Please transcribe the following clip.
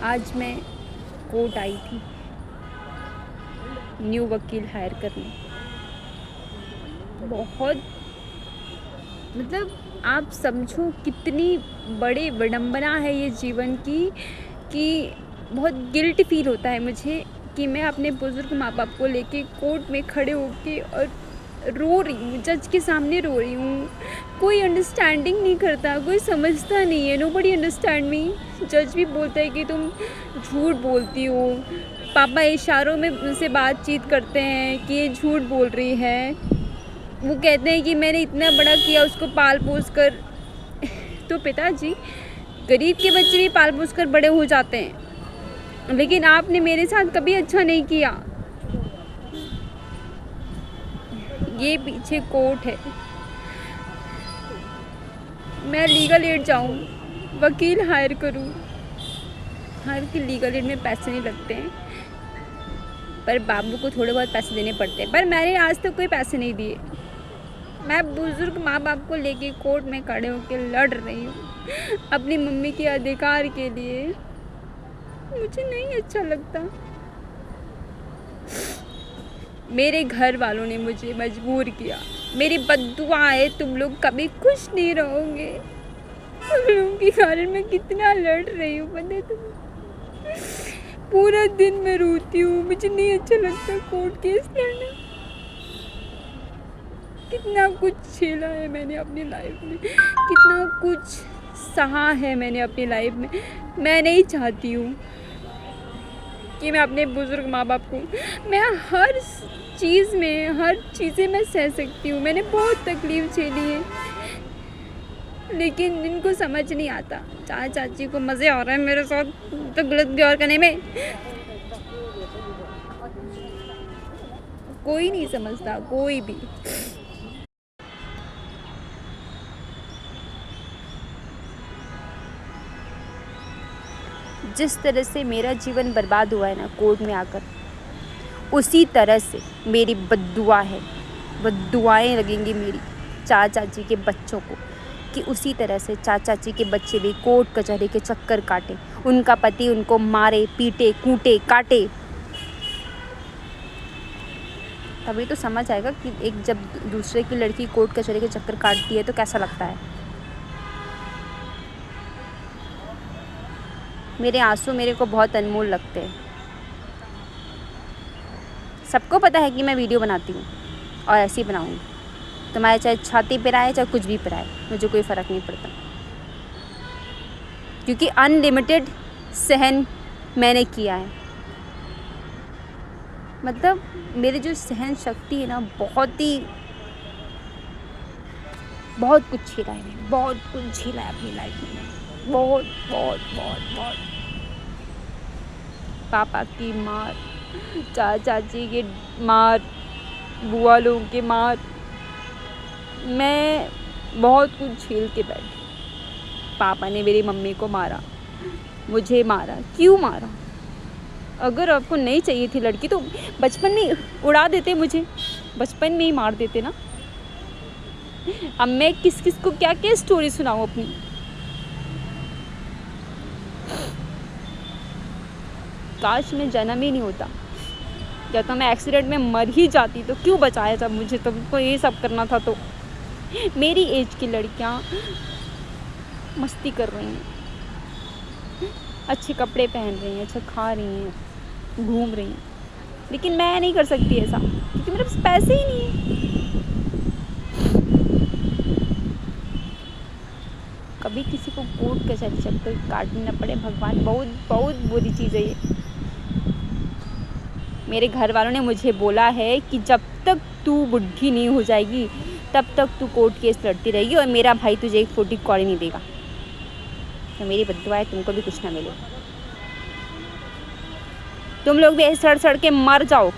आज मैं कोर्ट आई थी न्यू वकील हायर करने। बहुत आप समझो कितनी बड़ी विडंबना है ये जीवन की कि बहुत गिल्ट फील होता है मुझे कि मैं अपने बुज़ुर्ग माँ बाप को लेके कोर्ट में खड़े होके और रो रही हूँ, जज के सामने रो रही हूँ। कोई अंडरस्टैंडिंग नहीं करता, कोई समझता नहीं है। Nobody understand me. जज भी बोलता है कि तुम झूठ बोलती हो। पापा इशारों में उनसे बातचीत करते हैं कि ये झूठ बोल रही है। वो कहते हैं कि मैंने इतना बड़ा किया उसको पाल पोस कर। तो पिताजी, गरीब के बच्चे भी पाल पोस कर बड़े हो जाते हैं, लेकिन आपने मेरे साथ कभी अच्छा नहीं किया। ये पीछे कोर्ट है, मैं लीगल एड जाऊँ, वकील हायर करूँ। हर की लीगल एड में पैसे नहीं लगते हैं, पर बाबू को थोड़े बहुत पैसे देने पड़ते हैं। पर मैंने आज तक कोई पैसे नहीं दिए। मैं बुज़ुर्ग माँ बाप को लेके कोर्ट में खड़े होकर लड़ रही हूँ अपनी मम्मी के अधिकार के लिए। मुझे नहीं अच्छा लगता। मेरे घर वालों ने मुझे मजबूर किया। मेरी बद्दुआ है, तुम लोग कभी खुश नहीं रहोगे। तुम लोगों के कारण मैं कितना लड़ रही हूँ पता है तुम्हें। पूरा दिन मैं रोती हूँ, मुझे नहीं अच्छा लगता कोर्ट केस लड़ना। कितना कुछ झेला है मैंने अपनी लाइफ में, कितना कुछ सहा है मैंने अपनी लाइफ में। मैं नहीं चाहती हूँ कि मैं अपने बुज़ुर्ग माँ बाप को, मैं हर चीज़ें मैं सह सकती हूँ। मैंने बहुत तकलीफ़ झेली है, लेकिन इनको समझ नहीं आता। चाचा चाची को मज़े आ रहे हैं मेरे साथ तो गलत व्यवहार करने में। कोई नहीं समझता, कोई भी। जिस तरह से मेरा जीवन बर्बाद हुआ है ना कोर्ट में आकर, उसी तरह से मेरी बद्दुआ है, बद्दुआएं लगेंगी मेरी चाचा चाची के बच्चों को कि उसी तरह से चाचा चाची के बच्चे भी कोर्ट कचहरी के चक्कर काटे, उनका पति उनको मारे, पीटे, कूटे, काटे। तभी तो समझ आएगा कि एक जब दूसरे की लड़की कोर्ट कचहरी के चक्कर काटती है तो कैसा लगता है। मेरे आंसू मेरे को बहुत अनमोल लगते हैं। सबको पता है कि मैं वीडियो बनाती हूँ और ऐसे ही बनाऊँगी। तुम्हारे चाहे छाती पर आए चाहे कुछ भी पर आए, मुझे कोई फ़र्क नहीं पड़ता, क्योंकि अनलिमिटेड सहन मैंने किया है। मेरी जो सहन शक्ति है ना, बहुत कुछ झेला है मैंने, बहुत कुछ झेला है अपनी लाइफ में। बहुत बहुत बहुत बहुत पापा की मार, चाचा चाची की मार, बुआ लोगों की मार, मैं बहुत कुछ झेल के बैठी। पापा ने मेरी मम्मी को मारा, मुझे मारा। क्यों मारा? अगर आपको नहीं चाहिए थी लड़की तो बचपन में उड़ा देते, मुझे बचपन में ही मार देते ना। अब मैं किस किस को क्या क्या स्टोरी सुनाऊँ अपनी। काश मैं जन्म ही नहीं होता, या तो मैं एक्सीडेंट में मर ही जाती। तो क्यों बचाया जब मुझे तुमको ये सब करना था। तो मेरी एज की लड़कियां मस्ती कर रही हैं, अच्छे कपड़े पहन रही हैं, अच्छा खा रही हैं, घूम रही हैं, लेकिन मैं नहीं कर सकती ऐसा, क्योंकि मेरे पास पैसे ही नहीं है। कभी किसी को कोर्ट कचहरी चक्कर काटनी न पड़े भगवान। बहुत बहुत बुरी चीज़ है ये। मेरे घर वालों ने मुझे बोला है कि जब तक तू बुढ़ी नहीं हो जाएगी तब तक तू कोर्ट केस लड़ती रहेगी और मेरा भाई तुझे एक फूटी कौड़ी नहीं देगा। तो मेरी बद्दुआ है तुमको भी कुछ ना मिले। तुम लोग भी ऐसे सड़ सड़ के मर जाओ।